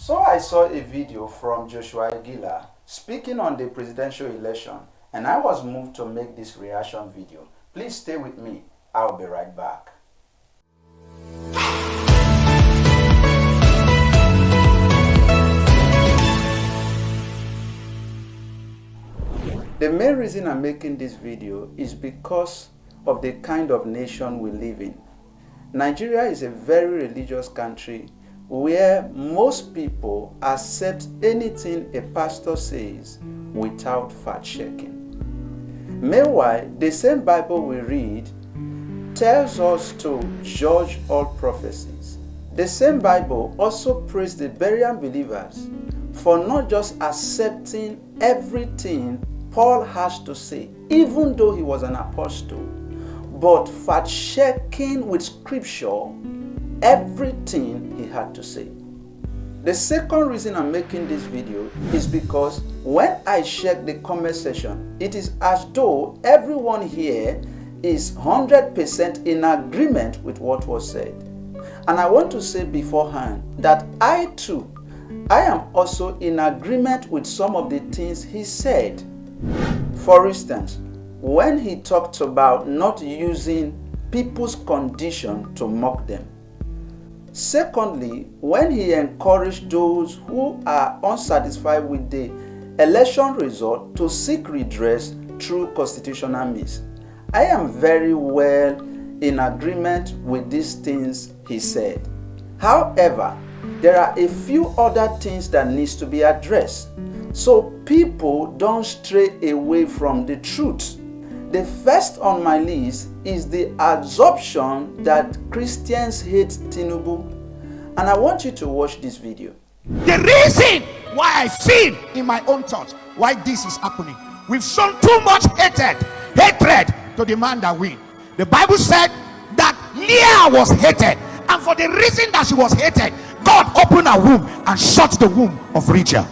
So I saw a video from Joshua Iginla speaking on the presidential election, and I was moved to make this reaction video. Please stay with me. I'll be right back. The main reason I'm making this video is because of the kind of nation we live in. Nigeria is a very religious country where most people accept anything a pastor says without fact-checking. Meanwhile, the same Bible we read tells us to judge all prophecies. The same Bible also praised the Berean believers for not just accepting everything Paul has to say, even though he was an apostle, but fact-checking with scripture everything he had to say. The second reason I'm making this video is because when I check the comment section, it is as though everyone here is 100% in agreement with what was said. And I want to say beforehand that I am also in agreement with some of the things he said. For instance, when he talked about not using people's condition to mock them. Secondly, when he encouraged those who are unsatisfied with the election result to seek redress through constitutional means. I am very well in agreement with these things he said. However, there are a few other things that needs to be addressed so people don't stray away from the truth. The first on my list is the assumption that Christians hate Tinubu, and I want you to watch this video. The reason why I feel in my own thoughts why this is happening, we've shown too much hatred to the man that win. The Bible said that Leah was hated, and for the reason that she was hated, God opened her womb and shut the womb of Rachel.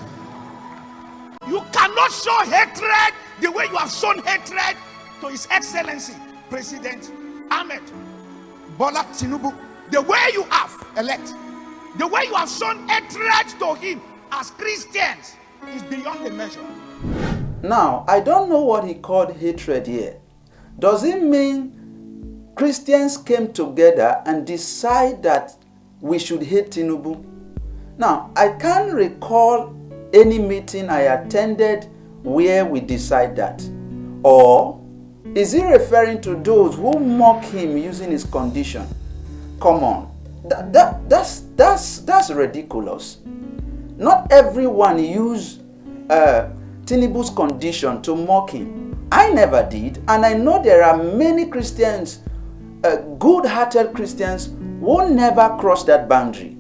You cannot show hatred the way you have shown hatred to His Excellency President Ahmed Bola Tinubu. The way you have elect, the way you have shown hatred to him as Christians is beyond the measure. Now, I don't know what he called hatred here. Does it mean Christians came together and decided that we should hate Tinubu? Now, I can't recall any meeting I attended where we decide that. Or is he referring to those who mock him using his condition? Come on, that's ridiculous. Not everyone used Tinubu's condition to mock him. I never did, and I know there are many Christians, good-hearted Christians, who never cross that boundary.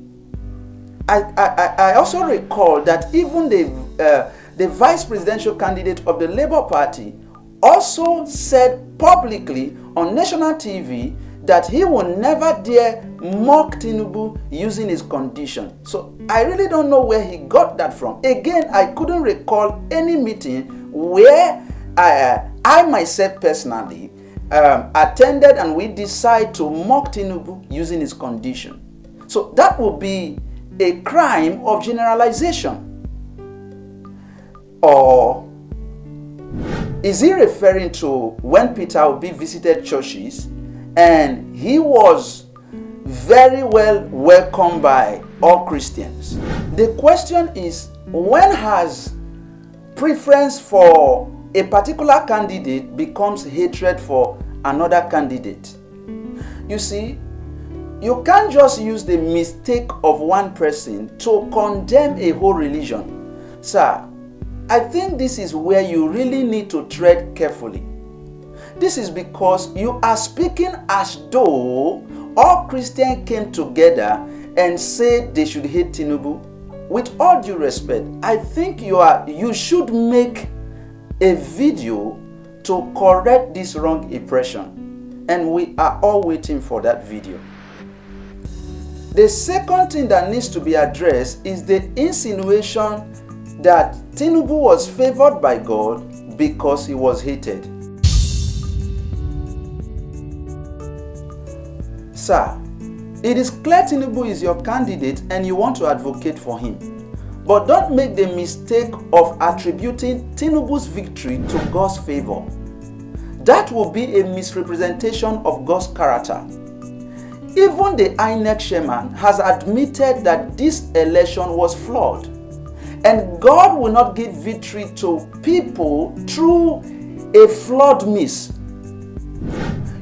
I also recall that even the vice presidential candidate of the Labour Party also said publicly on national TV that he will never dare mock Tinubu using his condition. So I really don't know where he got that from. Again, I couldn't recall any meeting where I myself personally attended and we decide to mock Tinubu using his condition. So that would be a crime of generalization. Or is he referring to when Peter Obi visited churches and he was very well welcomed by all Christians? The question is, when has preference for a particular candidate becomes hatred for another candidate? You see, you can't just use the mistake of one person to condemn a whole religion. Sir, I think this is where you really need to tread carefully. This is because you are speaking as though all Christians came together and said they should hate Tinubu. With all due respect, I think you should make a video to correct this wrong impression, and we are all waiting for that video. The second thing that needs to be addressed is the insinuation that Tinubu was favored by God because he was hated. Sir, it is clear Tinubu is your candidate and you want to advocate for him. But don't make the mistake of attributing Tinubu's victory to God's favor. That will be a misrepresentation of God's character. Even the INEC chairman has admitted that this election was flawed. And God will not give victory to people through a flawed miss.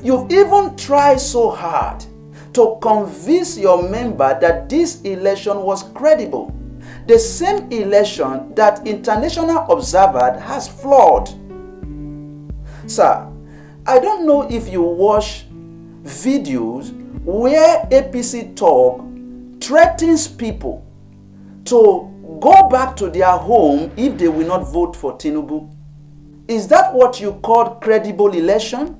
You even try so hard to convince your member that this election was credible. The same election that international observer has flawed. Sir, I don't know if you watch videos where APC talk threatens people to go back to their home if they will not vote for Tinubu. Is that what you call credible election?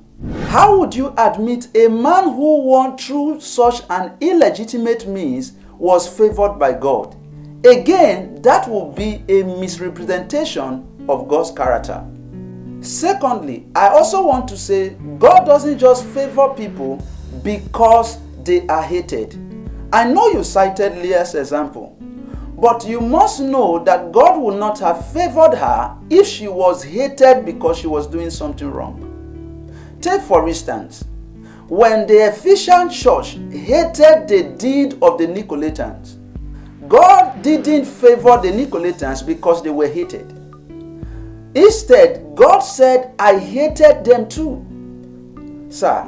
How would you admit a man who won through such an illegitimate means was favored by God? Again, that will be a misrepresentation of God's character. Secondly, I also want to say God doesn't just favor people because they are hated. I know you cited Leah's example, but you must know that God would not have favored her if she was hated because she was doing something wrong. Take for instance, when the Ephesian church hated the deed of the Nicolaitans, God didn't favor the Nicolaitans because they were hated. Instead, God said, I hated them too. Sir,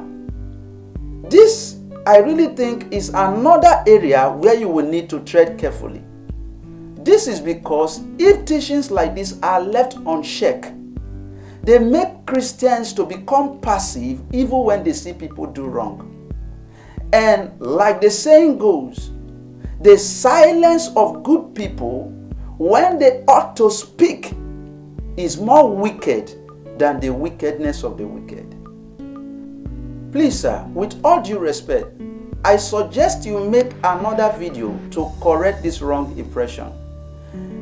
this I really think is another area where you will need to tread carefully. This is because if teachings like this are left unchecked, they make Christians to become passive even when they see people do wrong. And like the saying goes, the silence of good people when they ought to speak is more wicked than the wickedness of the wicked. Please, sir, with all due respect, I suggest you make another video to correct this wrong impression.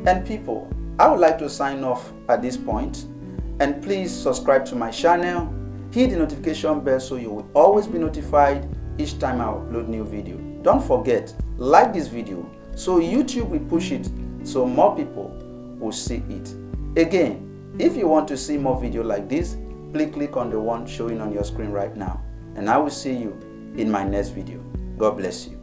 And people, I would like to sign off at this point. And please subscribe to my channel, hit the notification bell so you will always be notified each time I upload new video. Don't forget, like this video so YouTube will push it so more people will see it. Again, if you want to see more video like this, please click on the one showing on your screen right now. And I will see you in my next video. God bless you.